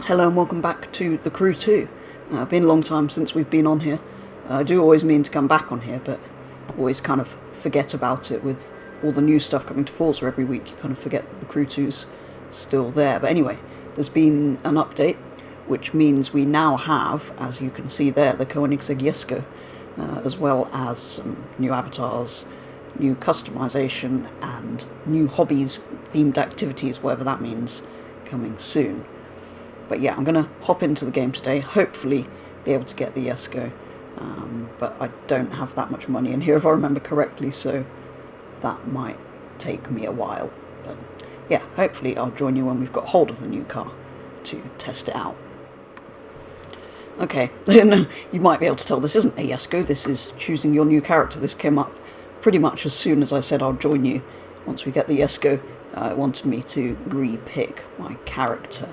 Hello and welcome back to The Crew 2. Been a long time since we've been on here. I do always mean to come back on here, but always kind of forget about it with all the new stuff coming to Forza every week. You kind of forget that The Crew 2's still there. But anyway, there's been an update, which means we now have, as you can see there, the Koenigsegg Jesko, as well as some new avatars, new customization, and new hobbies, themed activities, whatever that means, coming soon. But yeah, I'm going to hop into the game today, hopefully be able to get the Jesko, but I don't have that much money in here if I remember correctly, so that might take me a while. But yeah, hopefully I'll join you when we've got hold of the new car to test it out. Okay, you might be able to tell this isn't a Jesko, this is choosing your new character. This came up pretty much as soon as I said I'll join you. Once we get the Jesko, it wanted me to re-pick my character.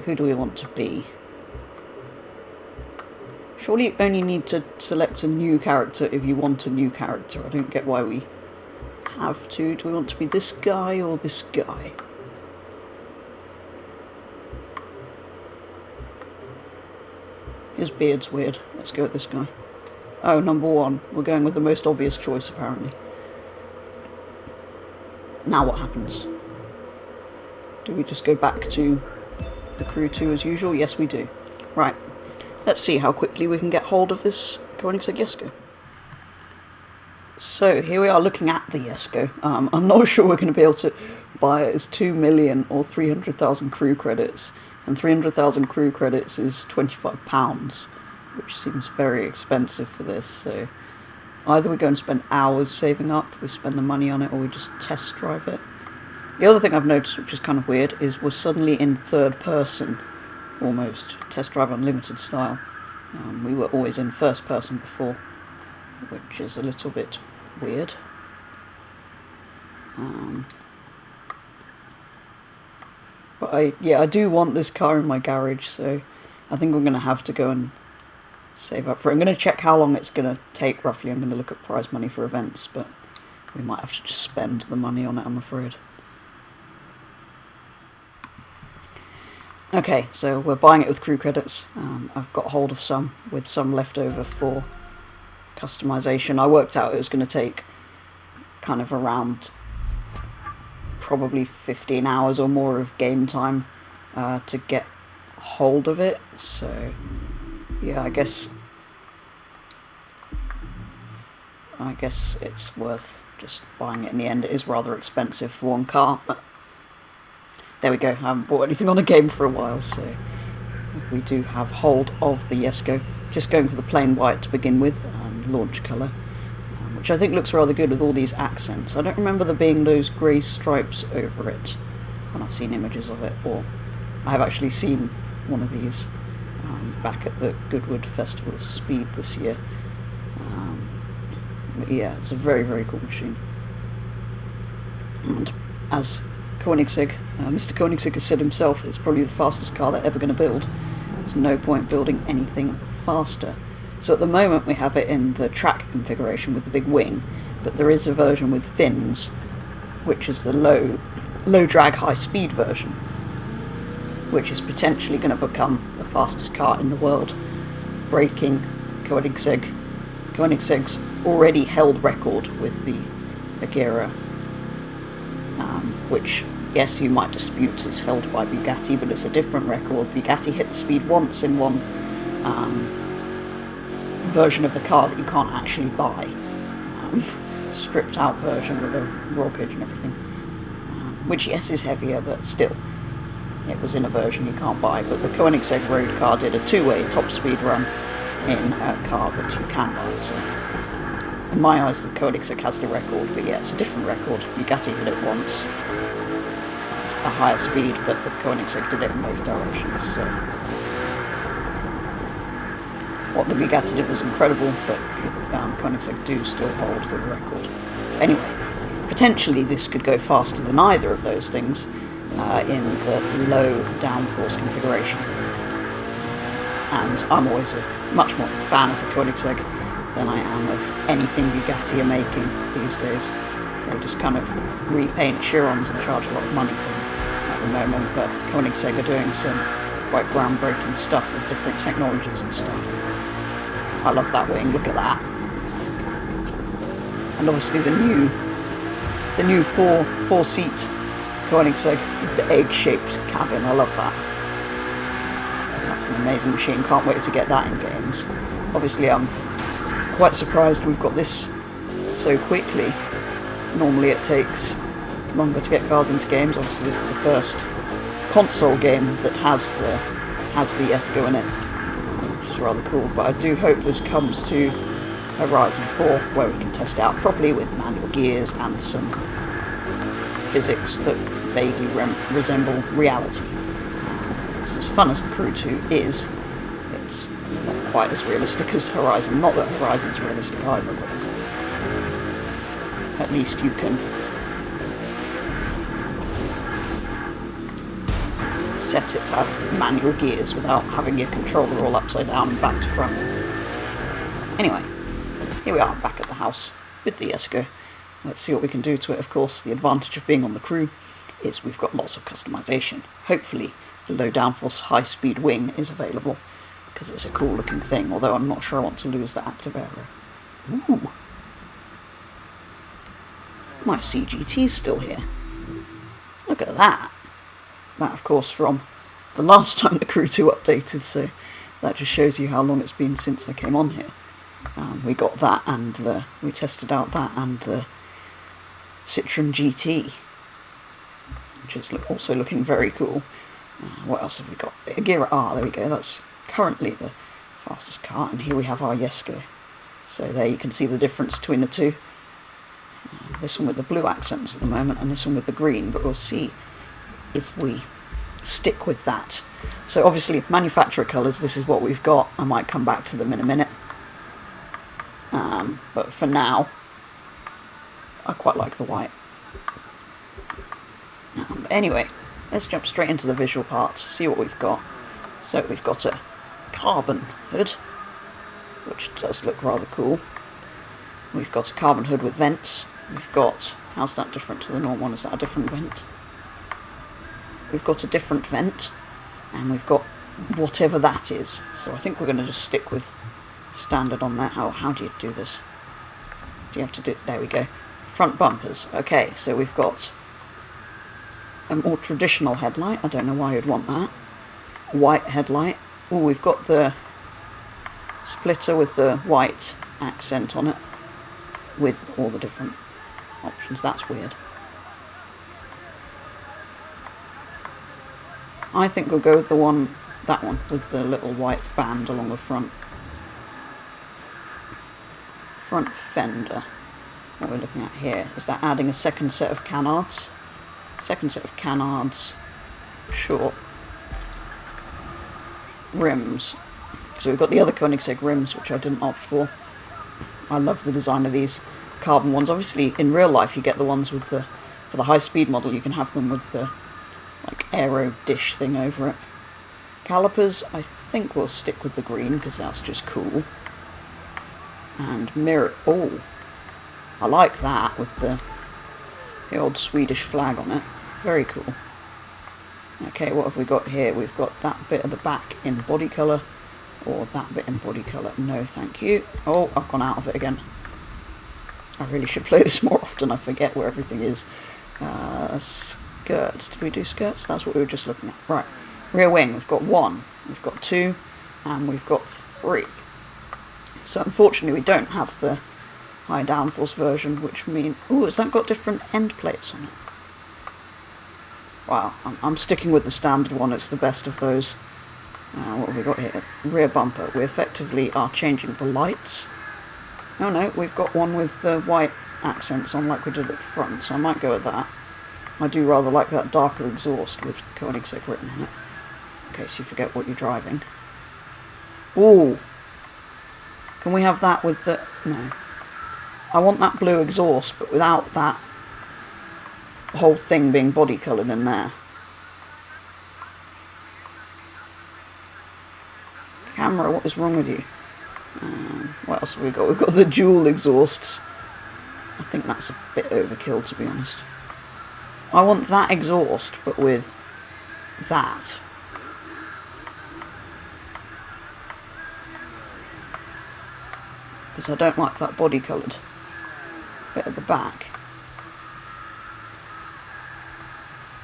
Who do we want to be? Surely you only need to select a new character if you want a new character. I don't get why we have to. Do we want to be this guy or this guy? His beard's weird. Let's go with this guy. Oh, number one. We're going with the most obvious choice, apparently. Now what happens? Do we just go back to the Crew 2 as usual? Yes, we do. Right. Let's see how quickly we can get hold of this Koenigsegg Jesko. So, here we are looking at the Jesko. I'm not sure we're going to be able to buy it as 2 million or 300,000 crew credits. And 300,000 crew credits is £25, which seems very expensive for this. So, either we're going to spend hours saving up, we spend the money on it, or we just test drive it. The other thing I've noticed, which is kind of weird, is we're suddenly in third person, almost, test drive unlimited style. We were always in first person before, which is a little bit weird. But I do want this car in my garage, so I think we're going to have to go and save up for it. I'm going to check how long it's going to take roughly. I'm going to look at prize money for events, but we might have to just spend the money on it, I'm afraid. Okay, so we're buying it with crew credits. I've got hold of some, with some left over for customization. I worked out it was going to take kind of around probably 15 hours or more of game time to get hold of it. So, yeah, I guess it's worth just buying it in the end. It is rather expensive for one car, but there we go. I haven't bought anything on a game for a while, so we do have hold of the Jesko. Just going for the plain white to begin with, launch colour, which I think looks rather good with all these accents. I don't remember there being those grey stripes over it when I've seen images of it, or I have actually seen one of these back at the Goodwood Festival of Speed this year. But yeah, it's a very, very cool machine. And as Koenigsegg, Mr. Koenigsegg has said himself, it's probably the fastest car they're ever going to build. There's no point building anything faster. So at the moment we have it in the track configuration with the big wing, but there is a version with fins, which is the low drag, high speed version, which is potentially going to become the fastest car in the world, breaking Koenigsegg's already held record with the Agera, which, yes, you might dispute is held by Bugatti, but it's a different record. Bugatti hit the speed once in one version of the car that you can't actually buy. Stripped out version with a roll cage and everything. Which, yes, is heavier, but still, it was in a version you can't buy. But the Koenigsegg road car did a two-way top speed run in a car that you can buy. So, in my eyes, the Koenigsegg has the record, but yeah, it's a different record. Bugatti hit it once, a higher speed, but the Koenigsegg did it in both directions. So, what the Bugatti did was incredible, but Koenigsegg do still hold the record. Anyway, potentially this could go faster than either of those things in the low downforce configuration. And I'm always much more fan of the Koenigsegg than I am of anything Bugatti are making these days. They just kind of repaint Chirons and charge a lot of money for them. the moment, but Koenigsegg are doing some quite groundbreaking stuff with different technologies and stuff. I love that wing, look at that. And obviously the new four-seat Koenigsegg with the egg-shaped cabin, I love that. That's an amazing machine, can't wait to get that in games. Obviously I'm quite surprised we've got this so quickly. Normally it takes longer to get cars into games. Obviously this is the first console game that has the Jesko in it, which is rather cool, but I do hope this comes to Horizon 4 where we can test out properly with manual gears and some physics that vaguely resemble reality. It's as fun as the Crew 2 is, it's not quite as realistic as Horizon. Not that Horizon's realistic either, but at least you can set it to have manual gears without having your controller all upside down and back to front. Anyway, here we are back at the house with the Jesko. Let's see what we can do to it. Of course, the advantage of being on the Crew is we've got lots of customization. Hopefully the low downforce high speed wing is available, because it's a cool looking thing, although I'm not sure I want to lose the active aero. Ooh. My CGT's still here. Look at that. That, of course, from the last time the Crew 2 updated, so that just shows you how long it's been since I came on here. We got that, and we tested out that, and the Citroen GT, which is also looking very cool. What else have we got? Agira R, there we go, that's currently the fastest car, and here we have our Jesko. So there you can see the difference between the two. This one with the blue accents at the moment, and this one with the green, but we'll see if we stick with that. So obviously manufacturer colours, this is what we've got. I might come back to them in a minute. But for now, I quite like the white. Anyway, let's jump straight into the visual parts, see what we've got. So we've got a carbon hood, which does look rather cool. We've got a carbon hood with vents. We've got, how's that different to the normal one? Is that a different vent? We've got a different vent, and we've got whatever that is. So I think we're going to just stick with standard on that. How do you do this? Do you have to do, there we go. Front bumpers. Okay, so we've got a more traditional headlight. I don't know why you'd want that. A white headlight. Oh, we've got the splitter with the white accent on it, with all the different options. That's weird. I think we'll go with that one, with the little white band along the front. Front fender. What we're looking at here, is that adding a second set of canards? Second set of canards. Sure. Rims. So we've got the other Koenigsegg rims, which I didn't opt for. I love the design of these carbon ones. Obviously, in real life, you get the ones with the, for the high-speed model, you can have them with the like aero dish thing over it. Calipers, I think we'll stick with the green because that's just cool. And mirror, oh, I like that with the old Swedish flag on it. Very cool. Okay, what have we got here? We've got that bit at the back in body colour, or that bit in body colour. No, thank you. Oh, I've gone out of it again. I really should play this more often. I forget where everything is. Skirts. Did we do skirts? That's what we were just looking at. Right. Rear wing. We've got 1. We've got 2. And we've got 3. So unfortunately we don't have the high downforce version, which means... Ooh, has that got different end plates on it? Wow. I'm sticking with the standard one. It's the best of those. What have we got here? Rear bumper. We effectively are changing the lights. Oh no, we've got one with the white accents on like we did at the front, so I might go with that. I do rather like that darker exhaust with Koenigsegg written on it, in case you forget what you're driving. Ooh! Can we have that with the... No. I want that blue exhaust, but without that whole thing being body coloured in there. Camera, what is wrong with you? What else have we got? We've got the dual exhausts. I think that's a bit overkill, to be honest. I want that exhaust, but with that. Because I don't like that body coloured bit at the back.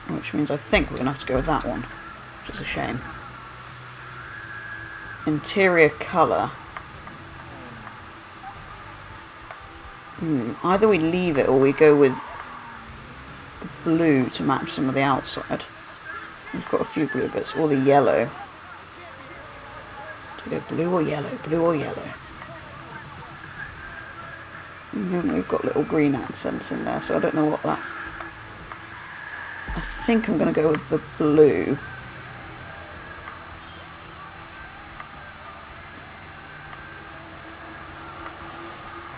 Which means I think we're going to have to go with that one, which is a shame. Interior colour. Either we leave it or we go with the blue to match some of the outside. We've got a few blue bits, or the yellow. Do we go blue or yellow? Blue or yellow? And we've got little green accents in there, so I don't know what that... I think I'm going to go with the blue.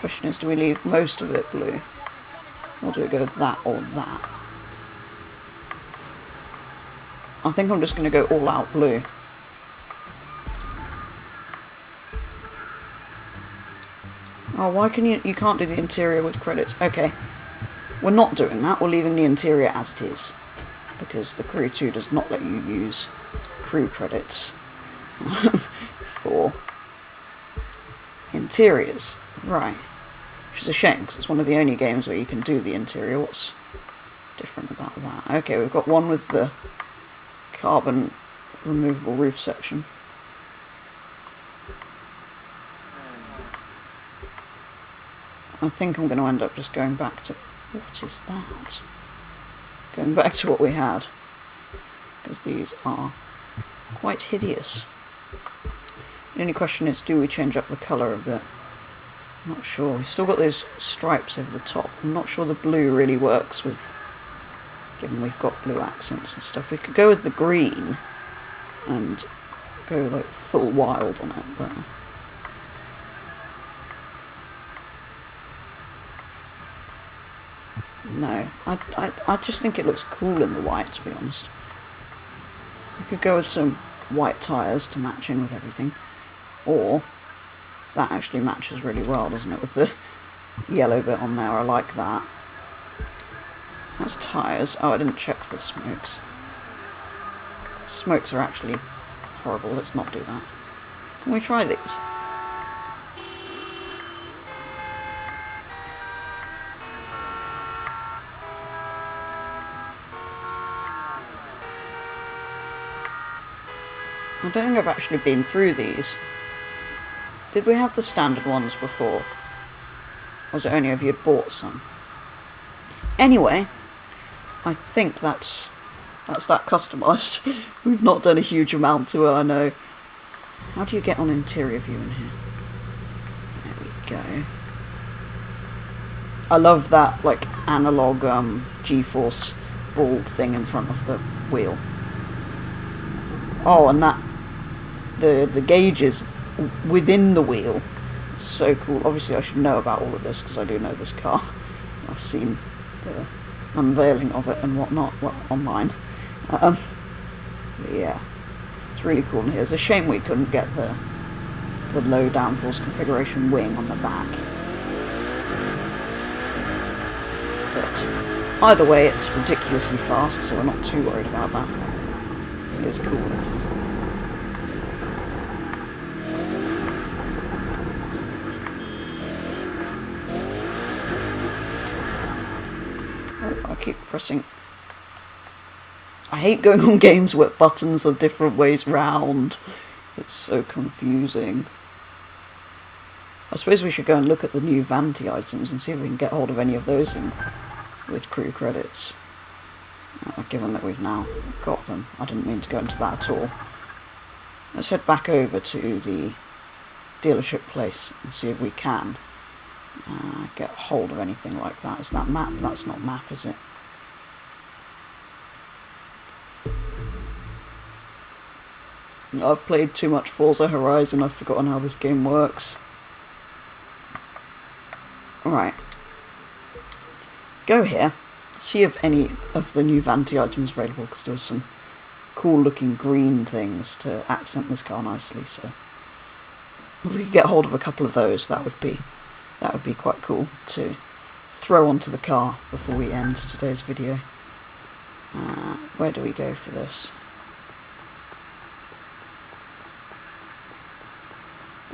Question is, do we leave most of it blue? Or do we go with that or that? I think I'm just going to go all out blue. Oh, why can you can't do the interior with credits? Okay. We're not doing that, we're leaving the interior as it is. Because the Crew 2 does not let you use crew credits for interiors. Right. Which is a shame, because it's one of the only games where you can do the interior. What's different about that? Okay, we've got one with the carbon removable roof section. I think I'm going to end up just going back to... What is that? Going back to what we had. Because these are quite hideous. The only question is, do we change up the colour a bit? I'm not sure. We've still got those stripes over the top. I'm not sure the blue really works with... Given we've got blue accents and stuff. We could go with the green and go like full wild on it, but... No, I just think it looks cool in the white, to be honest. We could go with some white tyres to match in with everything. Or, that actually matches really well, doesn't it, with the yellow bit on there. I like that. That's tyres. Oh, I didn't check the smokes. Smokes are actually horrible. Let's not do that. Can we try these? I don't think I've actually been through these. Did we have the standard ones before? Or was it only if you had bought some? Anyway, I think that's that customised. We've not done a huge amount to it, I know. How do you get on interior view in here? There we go. I love that, like, analogue G-force ball thing in front of the wheel. Oh, and that... The gauges within the wheel. It's so cool. Obviously I should know about all of this because I do know this car. I've seen the unveiling of it and whatnot, well, online. Yeah, it's really cool in here. It's a shame we couldn't get the low downforce configuration wing on the back. But either way, it's ridiculously fast, so we're not too worried about that. It is cool. I keep pressing. I hate going on games where buttons are different ways round. It's so confusing. I suppose we should go and look at the new vanity items and see if we can get hold of any of those in with crew credits. Given that we've now got them. I didn't mean to go into that at all. Let's head back over to the dealership place and see if we can get hold of anything like that. Is that map? That's not map, is it? I've played too much Forza Horizon, I've forgotten how this game works. Alright. Go here. See if any of the new vanity items are available, because there's some cool looking green things to accent this car nicely, so if we could get hold of a couple of those, that would be quite cool to throw onto the car before we end today's video. Where do we go for this?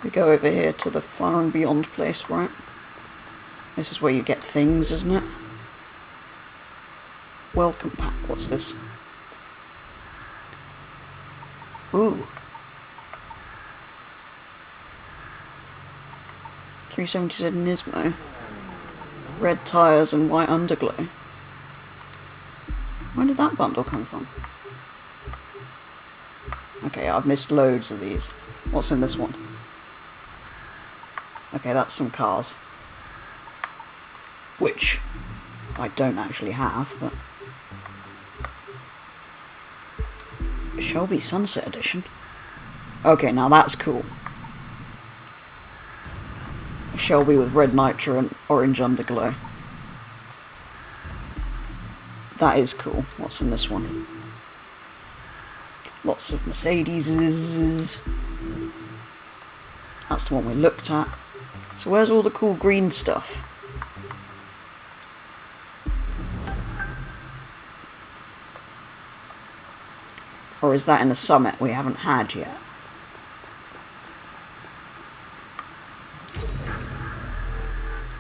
We go over here to the Far and Beyond place, right? This is where you get things, isn't it? Welcome pack. What's this? Ooh. 370Z Nismo. Red tyres and white underglow. Where did that bundle come from? Okay, I've missed loads of these. What's in this one? Okay, that's some cars. Which I don't actually have, but... Shelby Sunset Edition. Okay, now that's cool. A Shelby with red nitro and orange underglow. That is cool. What's in this one? Lots of Mercedeses. That's the one we looked at. So where's all the cool green stuff? Or is that in a summit we haven't had yet?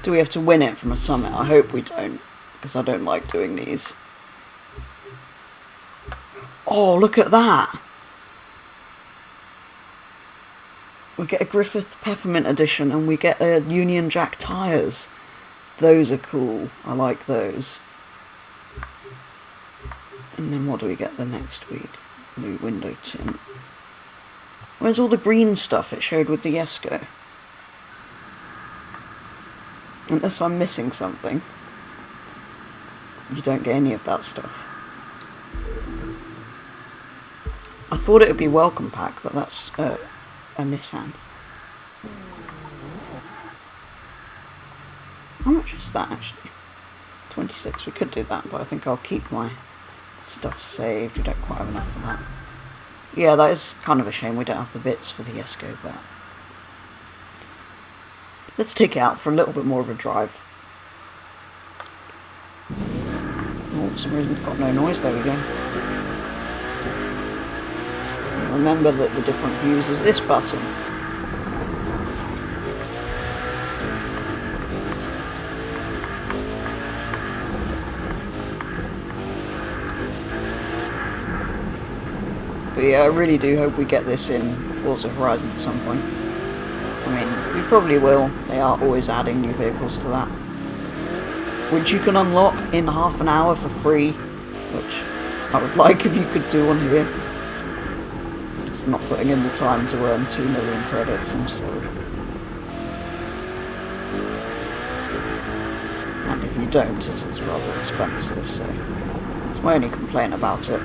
Do we have to win it from a summit? I hope we don't, because I don't like doing these. Oh, look at that! We get a Griffith Peppermint edition and we get a Union Jack tyres. Those are cool. I like those. And then what do we get the next week? New window tint. Where's all the green stuff it showed with the Jesko? Unless I'm missing something. You don't get any of that stuff. I thought it would be welcome pack, but that's a Nissan. How much is that actually? 26. We could do that, but I think I'll keep my stuff saved. We don't quite have enough for that. Yeah, that is kind of a shame we don't have the bits for the Jesko, but let's take it out for a little bit more of a drive. Oh, for some reason it's got no noise. There we go. Remember that the different views is this button. But yeah, I really do hope we get this in Forza Horizon at some point. I mean, we probably will. They are always adding new vehicles to that. Which you can unlock in half an hour for free. Which I would like if you could do on here. Just not putting in the time to earn 2 million credits, I'm sorry. And if you don't, it is rather expensive, so it's my only complaint about it.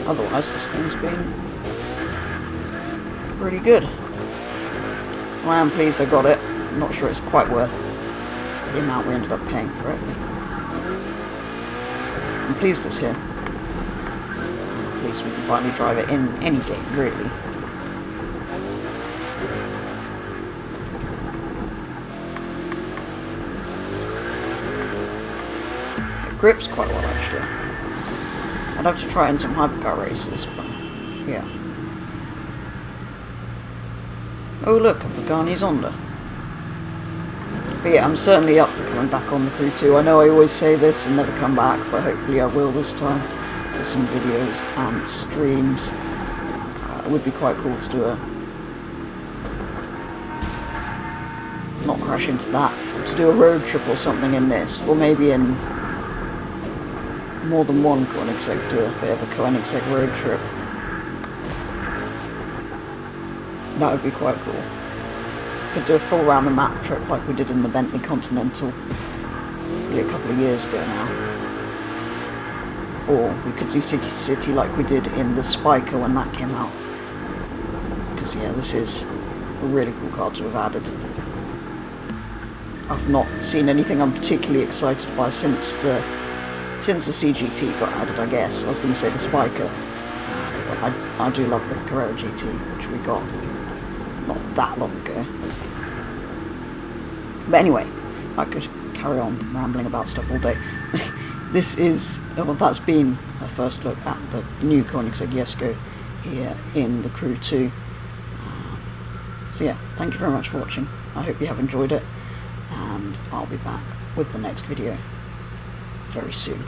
Otherwise, this thing's been pretty good. Well, I am pleased I got it. I'm not sure it's quite worth the amount we ended up paying for it. I'm pleased it's here. At least we can finally drive it in any game, really. It grips quite well, actually. I'd have to try in some hypercar races, but yeah. Oh look, a Pagani Zonda. But yeah, I'm certainly up for coming back on the Crew 2. I know I always say this and never come back, but hopefully I will this time. For some videos and streams. It would be quite cool to do a... not crash into that. To do a road trip or something in this, or maybe in... more than one Koenigsegg, do a bit of a Koenigsegg road trip. That would be quite cool. Could do a full round the map trip like we did in the Bentley Continental probably a couple of years ago now. Or we could do City to City like we did in the Spiker when that came out. Because yeah, this is a really cool car to have added. I've not seen anything I'm particularly excited by since the CGT got added, I guess. I was going to say the Spiker. But I do love the Carrera GT, which we got not that long ago. But anyway, I could carry on rambling about stuff all day. this is, well, that's been a first look at the new Koenigsegg Jesko here in the Crew 2. So yeah, thank you very much for watching. I hope you have enjoyed it, and I'll be back with the next video very soon.